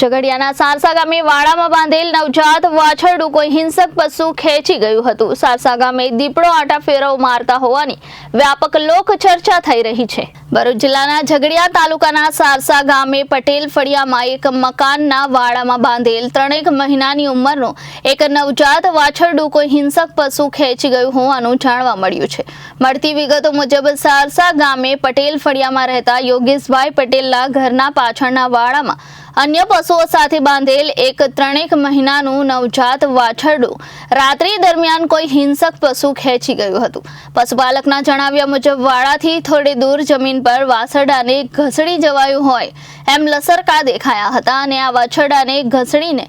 ઝઘડિયાના સારસા ગામે વાડામાં બાંધેલ નવજાત વાછરડું કોઈ હિંસક પશુ ખેંચી ગયું હતું। સારસા ગામે દીપડો આટા ફેરવ મારતા હોવાની વ્યાપક લોક ચર્ચા થઈ રહી છે। ભરૂચ જિલ્લાના ઝઘડિયા તાલુકાના સારસા ગામે પટેલ ફળિયામાં એક મકાનના વાડામાં બાંધેલ 3 મહિનાની ઉંમરનું એક નવજાત વાછરડું કોઈ હિંસક પશુ ખેંચી ગયું હોવાનું જાણવા મળ્યું છે। મળતી વિગતો મુજબ સારસા ગામે પટેલ ફળિયામાં રહેતા યોગેશભાઈ પટેલના ઘરના પાછળના વાડામાં अन्य पशुओं साथे बांधेल एक 3 महीनाનું नवजात वाछरडું रात्रि दरमियान कोई हिंसक पशु खेंची गયું હતું। पशुपालकना जणाव्या मुजब वाड़ाथी थोड़ी दूर जमीन पर वाछरडाने घसड़ी जवाયું હોય એમ લસરકા દેખાયા હતા અને આ વાછરડાને ઘસડીને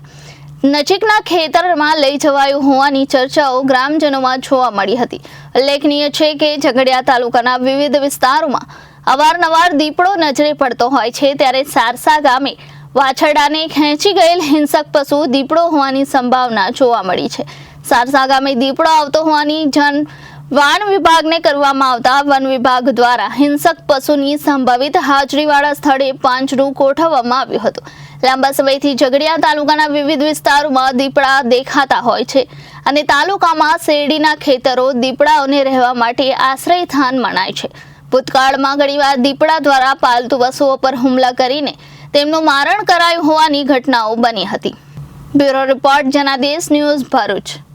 નજીકના ખેતરમાં લઈ જવાયું હોવાની ચર્ચાઓ ગ્રામજનોમાં જોવા મળી હતી। ઉલ્લેખનીય છે કે ઝઘડિયા તાલુકાના વિવિધ વિસ્તારોમાં અવારનવાર દીપડો નજરે પડતો હોય છે, ત્યારે સારસા ગામે વાછરડાને ખેંચી ગયેલ હિંસક પશુ દીપડો હોવાની સંભાવના જોવા મળી છે। સારસા ગામે દીપડો આવતો હોવાની જાણ વન વિભાગને કરવામાં આવતા વન વિભાગ દ્વારા હિંસક પશુની સંભવિત હાજરીવાળા સ્થળે પાંજરું ગોઠવવામાં આવ્યું હતું। લાંબા સમયથી ઝઘડિયા તાલુકાના વિવિધ વિસ્તારોમાં દીપડા દેખાતા હોય છે અને તાલુકામાં શેરડીના ખેતરો દીપડાઓને રહેવા માટે આશ્રયસ્થાન મનાય છે। ભૂતકાળમાં ઘણીવાર દીપડા દ્વારા પાલતુ પશુઓ પર હુમલા કરીને તેમનું મારણ કરાયું હોવાની ઘટનાઓ બની હતી। Bureau report Janadesh news Bharuch.